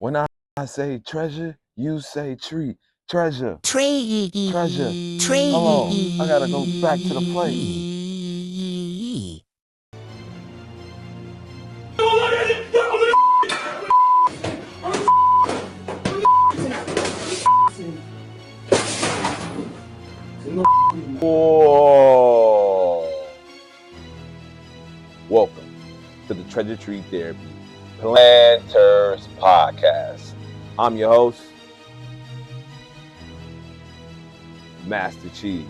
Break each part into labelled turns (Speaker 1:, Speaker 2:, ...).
Speaker 1: When I say treasure, you say tree. Treasure.
Speaker 2: Treasure.
Speaker 1: Hold on. I gotta go back to the plate. Whoa. Welcome to the Treasure Tree Therapy Planters Podcast. I'm your host, Master Cheeze.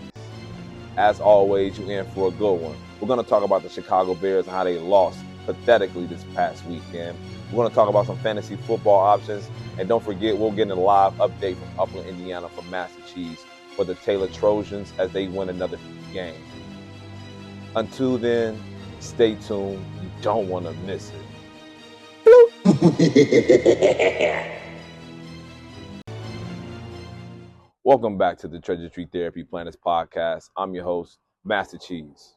Speaker 1: As always, you're in for a good one. We're going to talk about the Chicago Bears and how they lost pathetically this past weekend. We're going to talk about some fantasy football options. And don't forget, we'll get a live update from Upland, Indiana from Master Cheeze for the Taylor Trojans as they win another game. Until then, stay tuned. You don't want to miss it. Welcome back to the Treasure Tree Therapy Planners Podcast. I'm your host, Master Cheeze.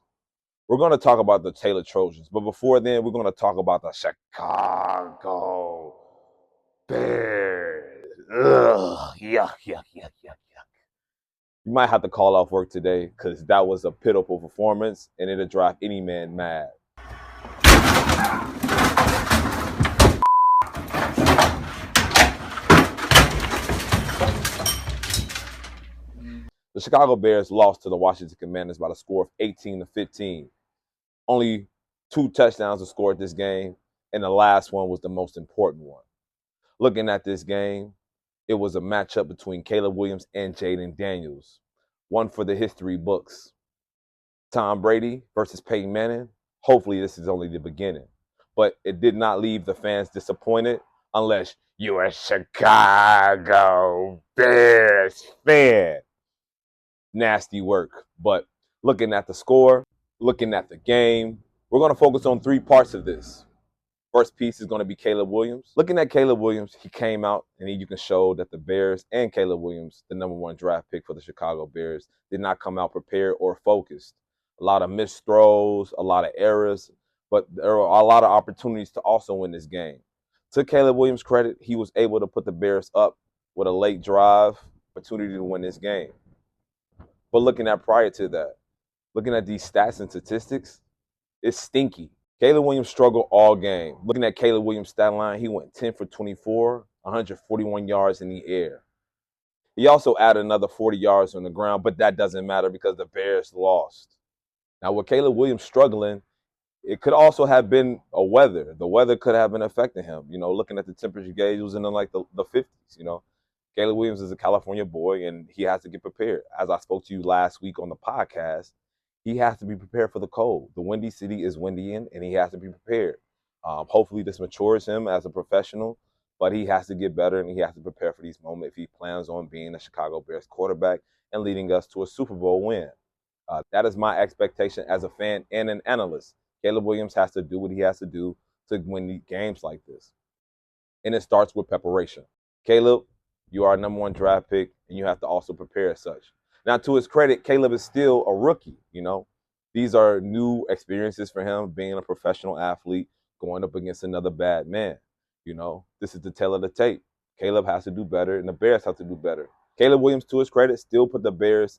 Speaker 1: We're going to talk about the Taylor Trojans, but before then, we're going to talk about the Chicago Bears. Ugh, yuck. You might have to call off work today because that was a pitiful performance and it'll drive any man mad. The Chicago Bears lost to the Washington Commanders by the score of 18-15. Only 2 touchdowns were scored this game, and the last one was the most important one. Looking at this game, it was a matchup between Caleb Williams and Jaden Daniels, one for the history books. Tom Brady versus Peyton Manning. Hopefully this is only the beginning, but it did not leave the fans disappointed unless you're a Chicago Bears fan. Nasty work, but looking at the score, looking at the game, we're going to focus on 3 parts of this. First piece is going to be Caleb Williams. Looking at Caleb Williams, he came out and you can show that the Bears and Caleb Williams, the #1 draft pick for the Chicago Bears, did not come out prepared or focused. A lot of missed throws, a lot of errors, but there were a lot of opportunities to also win this game. To Caleb Williams' credit, he was able to put the Bears up with a late drive opportunity to win this game. But looking at prior to that, looking at these stats and statistics, it's stinky. Caleb Williams struggled all game. Looking at Caleb Williams' stat line, he went 10 for 24, 141 yards in the air. He also added another 40 yards on the ground, but that doesn't matter because the Bears lost. Now, with Caleb Williams struggling, it could also have been a weather. The weather could have been affecting him. You know, looking at the temperature gauge, it was in the 50s, you know. Caleb Williams is a California boy, and he has to get prepared. As I spoke to you last week on the podcast, he has to be prepared for the cold. The Windy City is windy, and he has to be prepared. Hopefully this matures him as a professional, but he has to get better, and he has to prepare for these moments if he plans on being a Chicago Bears quarterback and leading us to a Super Bowl win. That is my expectation as a fan and an analyst. Caleb Williams has to do what he has to do to win games like this. And it starts with preparation. Caleb, you are a #1 draft pick, and you have to also prepare as such. Now, to his credit, Caleb is still a rookie, you know. These are new experiences for him, being a professional athlete, going up against another bad man. You know, this is the tale of the tape. Caleb has to do better, and the Bears have to do better. Caleb Williams, to his credit, still put the Bears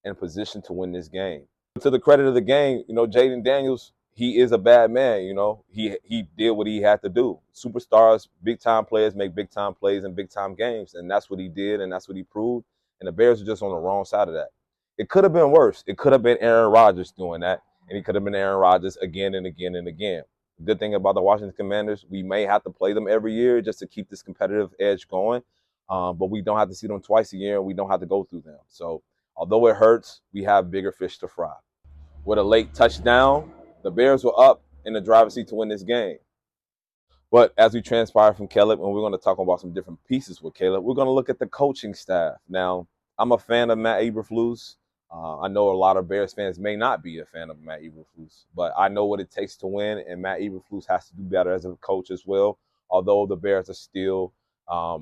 Speaker 1: in position to win this game. To the credit of the game, you know, Jaden Daniels, he is a bad man, you know. He did what he had to do. Superstars, big-time players make big-time plays in big-time games, and that's what he did, and that's what he proved. And the Bears are just on the wrong side of that. It could have been worse. It could have been Aaron Rodgers doing that, and he could have been Aaron Rodgers again and again and again. The good thing about the Washington Commanders, we may have to play them every year just to keep this competitive edge going, but we don't have to see them twice a year, and we don't have to go through them. So although it hurts, we have bigger fish to fry. With a late touchdown, the Bears were up in the driver's seat to win this game. But as we transpire from Caleb, and we're going to talk about some different pieces with Caleb, we're going to look at the coaching staff. Now, I'm a fan of Matt Eberflus. I know a lot of Bears fans may not be a fan of Matt Eberflus, but I know what it takes to win, and Matt Eberflus has to do better as a coach as well, although the Bears are still a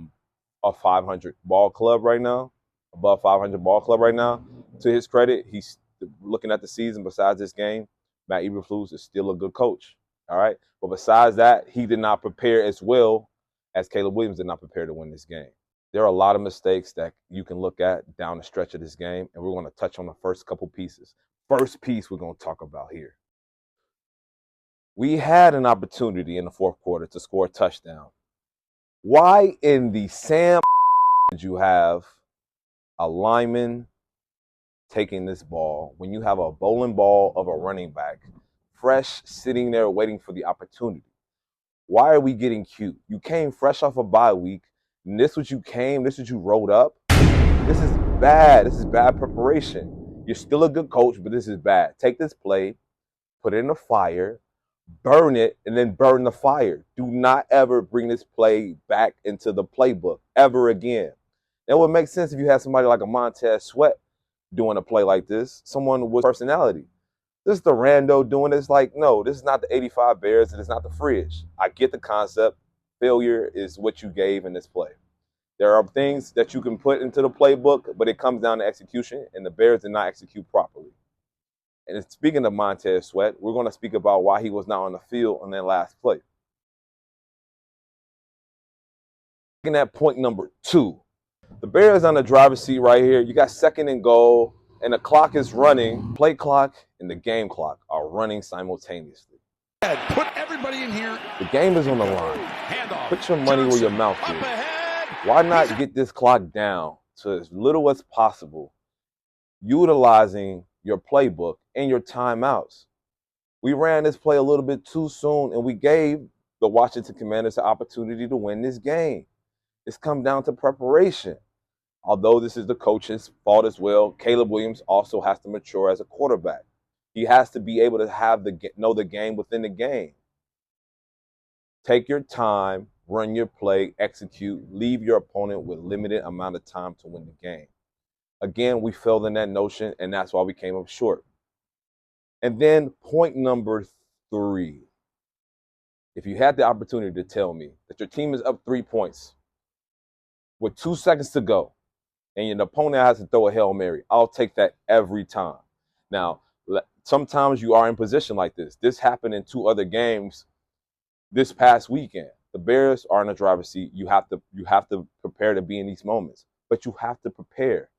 Speaker 1: 500 ball club right now, above 500 ball club right now. To his credit, he's looking at the season besides this game, Matt Eberflus is still a good coach. All right. But besides that, he did not prepare as well as Caleb Williams did not prepare to win this game. There are a lot of mistakes that you can look at down the stretch of this game, and we're going to touch on the first couple pieces. First piece we're going to talk about here. We had an opportunity in the fourth quarter to score a touchdown. Why in the Sam did you have a lineman taking this ball when you have a bowling ball of a running back, fresh, sitting there waiting for the opportunity? Why are we getting cute? You came fresh off a bye week, and this what you came, this what you rolled up. This is bad. This is bad preparation. You're still a good coach, but this is bad. Take this play, put it in the fire, burn it, and then burn the fire. Do not ever bring this play back into the playbook ever again. That would make sense if you had somebody like a Montez Sweat doing a play like this, someone with personality. This is the rando doing this. Like, no, this is not the 85 Bears, and it's not the fridge. I get the concept. Failure is what you gave in this play. There are things that you can put into the playbook, but it comes down to execution, and the Bears did not execute properly. And speaking of Montez Sweat, we're going to speak about why he was not on the field on that last play. Looking at point number 2, the Bears on the driver's seat right here. You got 2nd and goal, and the clock is running. Play clock and the game clock are running simultaneously.
Speaker 2: Put everybody in here.
Speaker 1: The game is on the line. Put your money where your mouth is. Why not get this clock down to as little as possible, utilizing your playbook and your timeouts? We ran this play a little bit too soon, and we gave the Washington Commanders the opportunity to win this game. It's come down to preparation. Although this is the coach's fault as well, Caleb Williams also has to mature as a quarterback. He has to be able to know the game within the game. Take your time, run your play, execute, leave your opponent with limited amount of time to win the game. Again, we failed in that notion, and that's why we came up short. And then point number 3. If you had the opportunity to tell me that your team is up 3 points with 2 seconds to go, and your opponent has to throw a Hail Mary, I'll take that every time. Now, sometimes you are in position like this. This happened in 2 other games this past weekend. The Bears are in the driver's seat. You have to prepare to be in these moments, but you have to prepare.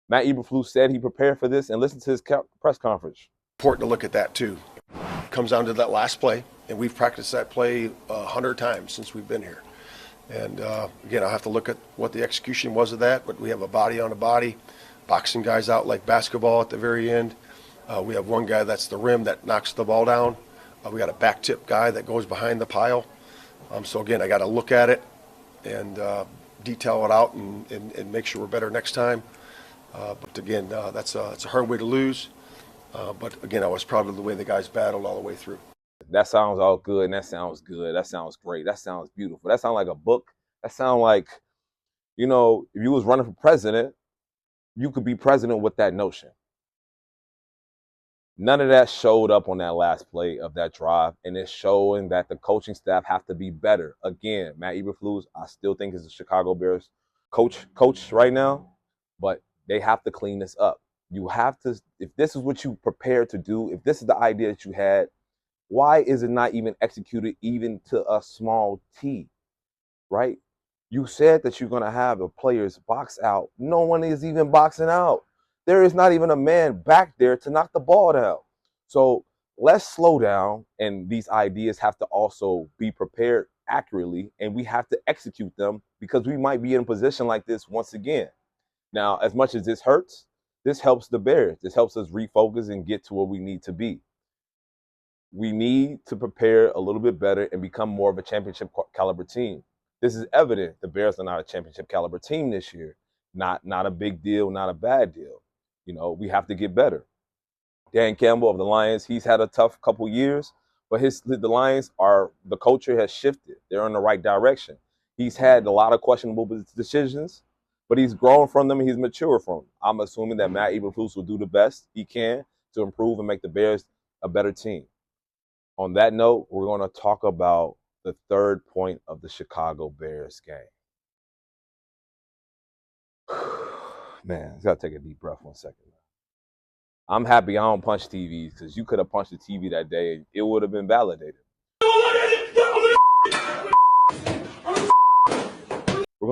Speaker 1: Matt Eberflus said he prepared for this, and listen to his press conference.
Speaker 3: Important to look at that too. It comes down to that last play, and we've practiced that play 100 times since we've been here. And again, I'll have to look at what the execution was of that, but we have a body on a body, boxing guys out like basketball at the very end. We have one guy that's the rim that knocks the ball down. We got a back tip guy that goes behind the pile. So again, I got to look at it and detail it out and make sure we're better next time. But again, that's a hard way to lose. But again, I was proud of the way the guys battled all the way through.
Speaker 1: That sounds all good, and that sounds good. That sounds great. That sounds beautiful. That sounds like a book. That sounds like, if you was running for president, you could be president with that notion. None of that showed up on that last play of that drive, and it's showing that the coaching staff have to be better. Again, Matt Eberflus, I still think is the Chicago Bears coach right now, but they have to clean this up. You have to, if this is what you prepared to do, if this is the idea that you had, why is it not even executed even to a small T, right? You said that you're going to have the players box out. No one is even boxing out. There is not even a man back there to knock the ball down. So let's slow down, and these ideas have to also be prepared accurately, and we have to execute them because we might be in a position like this once again. Now, as much as this hurts, this helps the Bears. This helps us refocus and get to where we need to be. We need to prepare a little bit better and become more of a championship caliber team. This is evident. The Bears are not a championship caliber team this year. Not a big deal, not a bad deal. We have to get better. Dan Campbell of the Lions, he's had a tough couple years, but the Lions the culture has shifted. They're in the right direction. He's had a lot of questionable decisions, but he's grown from them and he's matured from them. I'm assuming that Matt Eberflus will do the best he can to improve and make the Bears a better team. On that note, we're going to talk about the third point of the Chicago Bears game. Man, I got to take a deep breath 1 second. I'm happy I don't punch TVs, because you could have punched the TV that day and it would have been validated.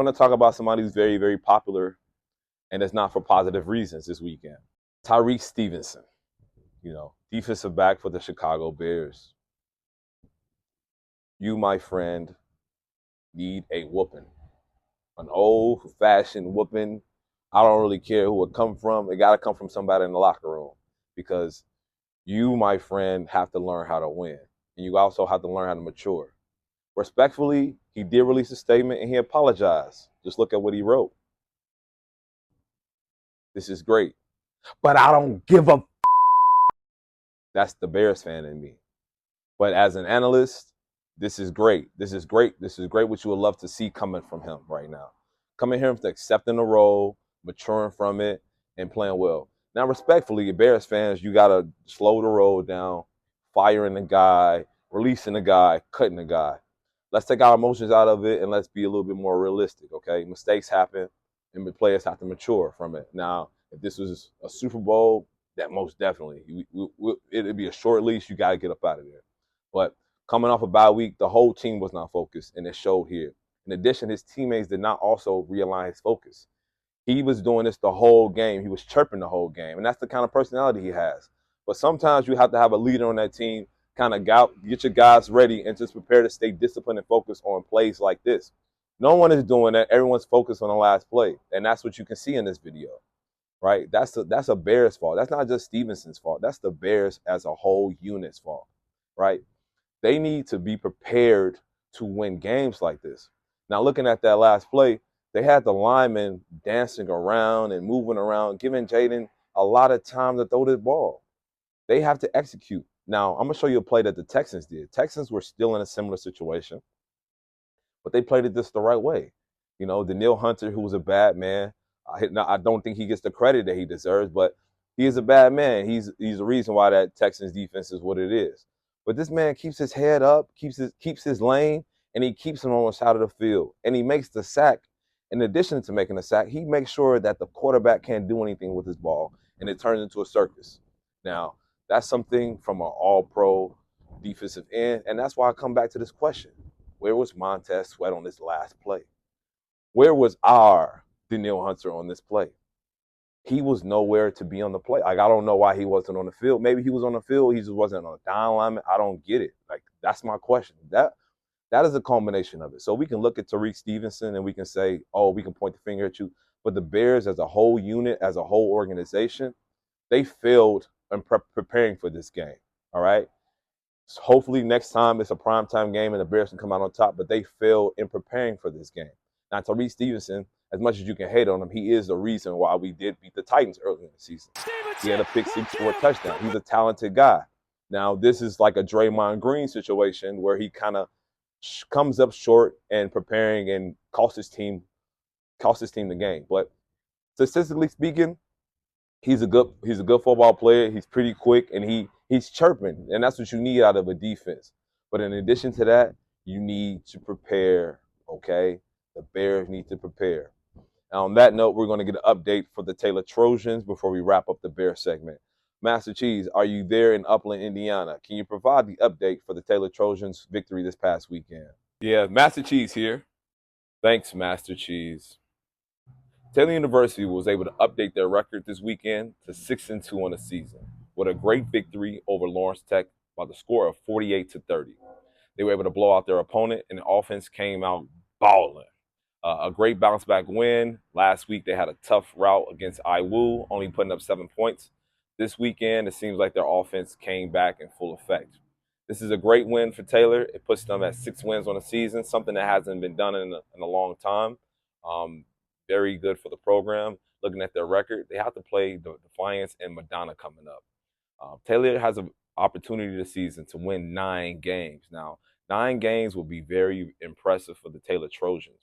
Speaker 1: going to talk about somebody who's very, very popular, and it's not for positive reasons this weekend. Tyrique Stevenson, defensive back for the Chicago Bears. You, my friend, need a whooping. An old-fashioned whooping. I don't really care who it come from. It got to come from somebody in the locker room, because you, my friend, have to learn how to win. And you also have to learn how to mature. Respectfully, he did release a statement and he apologized. Just look at what he wrote. This is great, but I don't give a. That's the Bears fan in me. But as an analyst, this is great. This is great. This is great what you would love to see coming from him right now. Coming here to accepting the role, maturing from it, and playing well. Now, respectfully, Bears fans, you got to slow the roll down, firing the guy, releasing the guy, cutting the guy. Let's take our emotions out of it and let's be a little bit more realistic, okay? Mistakes happen and the players have to mature from it. Now, if this was a Super Bowl, that most definitely. It'd be a short leash. You got to get up out of there. But coming off a bye week, the whole team was not focused, and it showed here. In addition, his teammates did not also realign his focus. He was doing this the whole game. He was chirping the whole game, and that's the kind of personality he has. But sometimes you have to have a leader on that team, kind of get your guys ready and just prepare to stay disciplined and focused on plays like this. No one is doing that. Everyone's focused on the last play, and that's what you can see in this video, right? That's a Bears fault. That's not just Stevenson's fault. That's the Bears as a whole unit's fault, right? They need to be prepared to win games like this. Now, looking at that last play, they had the linemen dancing around and moving around, giving Jaden a lot of time to throw this ball. They have to execute. Now, I'm going to show you a play that the Texans did. Texans were still in a similar situation, but they played it just the right way. Danielle Hunter, who was a bad man, I don't think he gets the credit that he deserves, but he is a bad man. He's the reason why that Texans defense is what it is. But this man keeps his head up, keeps his lane, and he keeps him on the side of the field. And he makes the sack. In addition to making the sack, he makes sure that the quarterback can't do anything with his ball, and it turns into a circus. Now, that's something from an all-pro defensive end, and that's why I come back to this question. Where was Montez Sweat on this last play? Where was our Danielle Hunter on this play? He was nowhere to be on the play. I don't know why he wasn't on the field. Maybe he was on the field. He just wasn't on the down lineman. I don't get it. That's my question. That is a culmination of it. So we can look at Tyrique Stevenson and we can say, oh, we can point the finger at you. But the Bears as a whole unit, as a whole organization, they failed in preparing for this game, all right? So hopefully next time it's a primetime game and the Bears can come out on top, but they failed in preparing for this game. Now, Tyrique Stevenson, as much as you can hate on him, he is the reason why we did beat the Titans early in the season. He had a pick six for a touchdown. He's a talented guy. Now, this is like a Draymond Green situation where he kind of comes up short and preparing and costs his team the game. But statistically speaking, he's a good football player. He's pretty quick and he's chirping, and that's what you need out of a defense. But in addition to that, you need to prepare, okay? The Bears need to prepare. Now, on that note, we're going to get an update for the Taylor Trojans before we wrap up the Bears segment. Master Cheeze, are you there in Upland, Indiana? Can you provide the update for the Taylor Trojans' victory this past weekend? Yeah, Master Cheeze here. Thanks, Master Cheeze. Taylor University was able to update their record this weekend to 6-2 on the season with a great victory over Lawrence Tech by the score of 48-30. They were able to blow out their opponent, and the offense came out balling. A great bounce back win. Last week they had a tough route against IWU, only putting up 7 points. This weekend it seems like their offense came back in full effect. This is a great win for Taylor. It puts them at 6 wins on the season, something that hasn't been done in a long time. Very good for the program. Looking at their record, they have to play the Defiance and Madonna coming up. Taylor has an opportunity this season to win 9 games. Now, 9 games will be very impressive for the Taylor Trojans.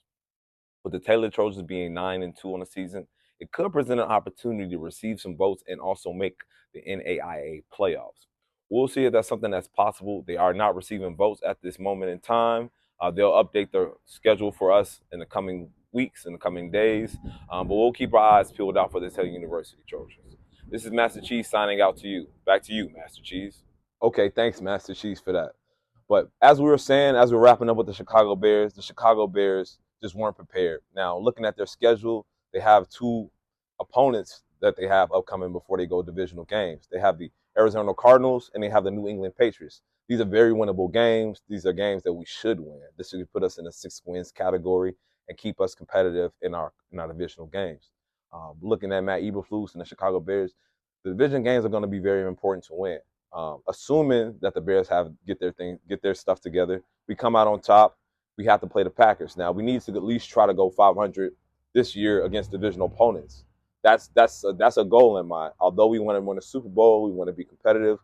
Speaker 1: With the Taylor Trojans being 9-2 on the season, it could present an opportunity to receive some votes and also make the NAIA playoffs. We'll see if that's something that's possible. They are not receiving votes at this moment in time. They'll update their schedule for us in the coming weeks, in the coming days. But we'll keep our eyes peeled out for the Taylor University Trojans. This is Master Cheeze signing out to you. Back to you, Master Cheeze. Okay, thanks, Master Cheeze, for that. But as we were saying, as we're wrapping up with the Chicago Bears just weren't prepared. Now, looking at their schedule, they have two opponents that they have upcoming before they go divisional games. They have the Arizona Cardinals and they have the New England Patriots. These are very winnable games. These are games that we should win. This should put us in the 6 wins category and keep us competitive in our divisional games. Looking at Matt Eberflus and the Chicago Bears, the division games are going to be very important to win. Assuming that the Bears get their stuff together, we come out on top. We have to play the Packers. Now we need to at least try to go 500 this year against divisional opponents. That's a goal in mind. Although we want to win a Super Bowl, we want to be competitive.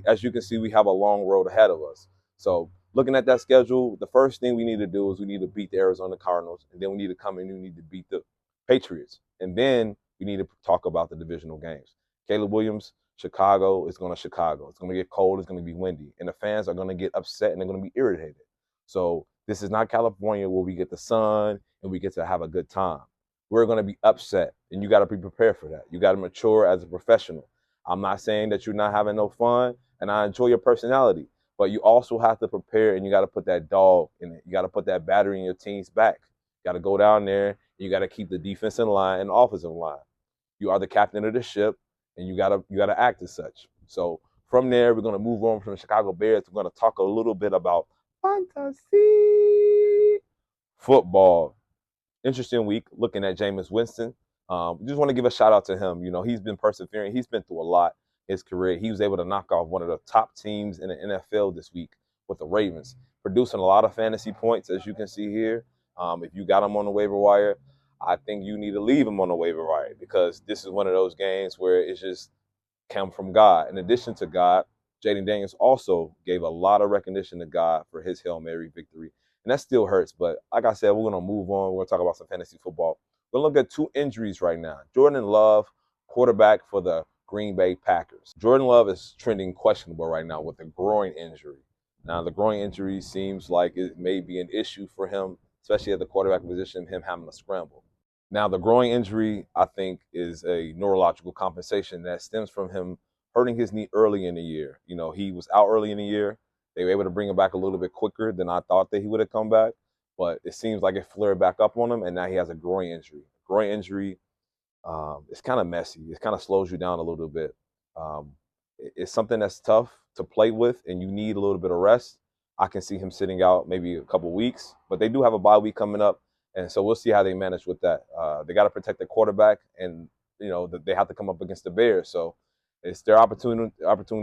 Speaker 1: As you can see, we have a long road ahead of us. So looking at that schedule, the first thing we need to do is we need to beat the Arizona Cardinals, and then we need to come in and we need to beat the Patriots, and then we need to talk about the divisional games. Caleb Williams, Chicago is going to Chicago. It's going to get cold. It's going to be windy, and the fans are going to get upset and they're going to be irritated. So this is not California where we get the sun and we get to have a good time. We're going to be upset, and you got to be prepared for that. You got to mature as a professional. I'm not saying that you're not having no fun, and I enjoy your personality, but you also have to prepare, and you got to put that dog in it. You got to put that battery in your team's back. You got to go down there, and you got to keep the defensive line and offensive line. You are the captain of the ship, and you got to act as such. So from there, we're going to move on from the Chicago Bears. We're going to talk a little bit about fantasy football. Interesting week looking at Jameis Winston. Just want to give a shout out to him. You know, he's been persevering. He's been through a lot in his career. He was able to knock off one of the top teams in the NFL this week with the Ravens, producing a lot of fantasy points, as you can see here. If you got him on the waiver wire, I think you need to leave him on the waiver wire because this is one of those games where it's just come from God. In addition to God, Jaden Daniels also gave a lot of recognition to God for his Hail Mary victory. And that still hurts. But like I said, we're going to move on. We're going to talk about some fantasy football. We're going to look at two injuries right now. Jordan Love, quarterback for the Green Bay Packers. Jordan Love is trending questionable right now with a groin injury. Now, the groin injury seems like it may be an issue for him, especially at the quarterback position, him having to scramble. Now, the groin injury, I think, is a neurological compensation that stems from him hurting his knee early in the year. You know, he was out early in the year. They were able to bring him back a little bit quicker than I thought that he would have come back. But it seems like it flared back up on him, and now he has a groin injury. Groin injury, it's kind of messy. It kind of slows you down a little bit. It's something that's tough to play with, and you need a little bit of rest. I can see him sitting out maybe a couple weeks, but they do have a bye week coming up, and so we'll see how they manage with that. They got to protect the quarterback, and you know they have to come up against the Bears, so it's their opportune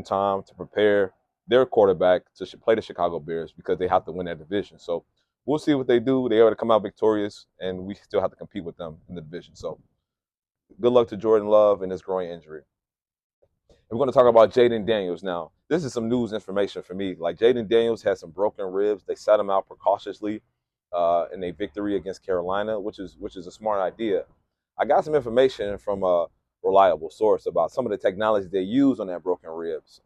Speaker 1: time to prepare their quarterback to play the Chicago Bears because they have to win that division. So we'll see what they do. They are to come out victorious, and we still have to compete with them in the division. So good luck to Jordan Love and his groin injury. We're going to talk about Jaden Daniels now. This is some news information for me. Like Jaden Daniels had some broken ribs. They set him out precautiously in a victory against Carolina, which is a smart idea. I got some information from a reliable source about some of the technology they use on that broken ribs.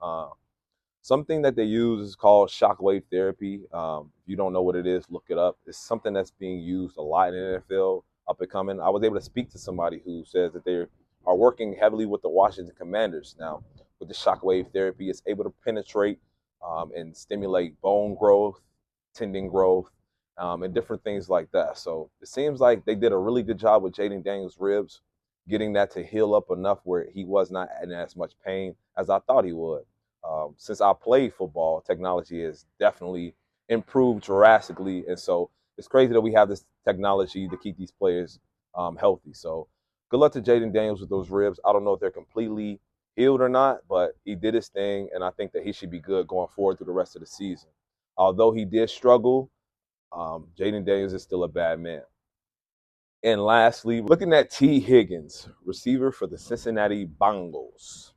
Speaker 1: Something that they use is called shockwave therapy. If you don't know what it is, look it up. It's something that's being used a lot in the NFL, up and coming. I was able to speak to somebody who says that they are working heavily with the Washington Commanders now. With the shockwave therapy, it's able to penetrate and stimulate bone growth, tendon growth, and different things like that. So it seems like they did a really good job with Jaden Daniels' ribs, getting that to heal up enough where he was not in as much pain as I thought he would. Since I played football, technology has definitely improved drastically, and so it's crazy that we have this technology to keep these players healthy. So good luck to Jaden Daniels with those ribs. I don't know if they're completely healed or not, but he did his thing, and I think that he should be good going forward through the rest of the season. Although he did struggle, Jaden Daniels is still a bad man. And lastly, looking at T. Higgins, receiver for the Cincinnati Bengals.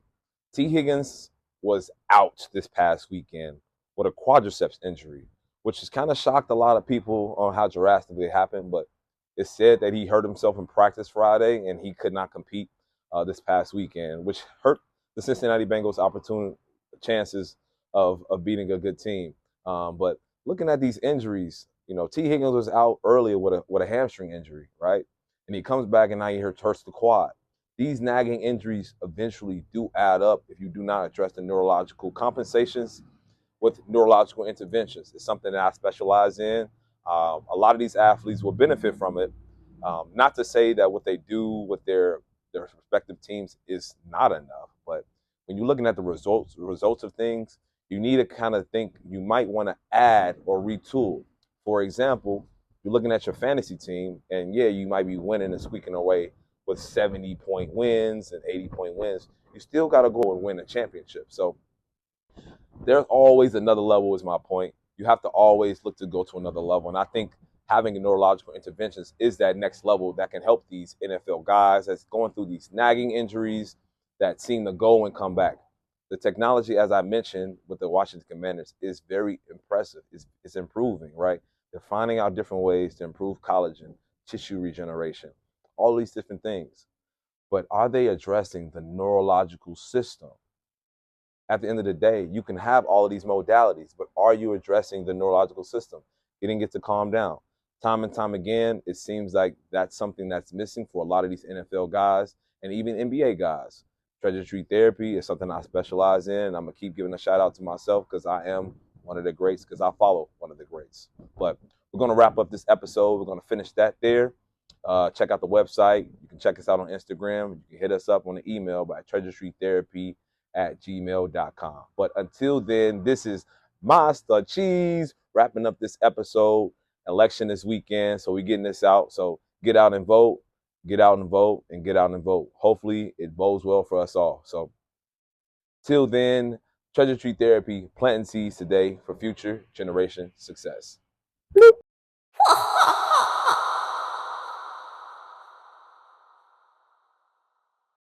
Speaker 1: T. Higgins was out this past weekend with a quadriceps injury, which has kind of shocked a lot of people on how drastically it happened, but it's said that he hurt himself in practice Friday and he could not compete this past weekend, which hurt the Cincinnati Bengals' opportunity chances of beating a good team. But looking at these injuries, you know, T. Higgins was out earlier with a hamstring injury, right? And he comes back and now he hurts the quad. These nagging injuries eventually do add up if you do not address the neurological compensations with neurological interventions. It's something that I specialize in. A lot of these athletes will benefit from it. Not to say that what they do with their respective teams is not enough, but when you're looking at the results of things, you need to kind of think you might want to add or retool. For example, you're looking at your fantasy team, and yeah, you might be winning and squeaking away with 70-point wins and 80-point wins. You still got to go and win a championship. So there's always another level, is my point. You have to always look to go to another level. And I think having neurological interventions is that next level that can help these NFL guys that's going through these nagging injuries that seem to go and come back. The technology, as I mentioned, with the Washington Commanders is very impressive. It's improving, right? They're finding out different ways to improve collagen, tissue regeneration, all these different things. But are they addressing the neurological system? At the end of the day, you can have all of these modalities, but are you addressing the neurological system, getting it to calm down? Time and time again, it seems like that's something that's missing for a lot of these NFL guys and even NBA guys. Treasure Tree Therapy is something I specialize in. I'm going to keep giving a shout out to myself because I am one of the greats, because I follow one of the greats. But we're going to wrap up this episode. We're going to finish that there. Check out the website. You can check us out on Instagram. You can hit us up on the email by treasuretreetherapy@gmail.com. But until then, this is Master Cheeze wrapping up this episode. Election this weekend, so we're getting this out. So get out and vote, get out and vote, and get out and vote. Hopefully it bodes well for us all. So till then, Treasure Tree Therapy, planting seeds today for future generation success. Bloop.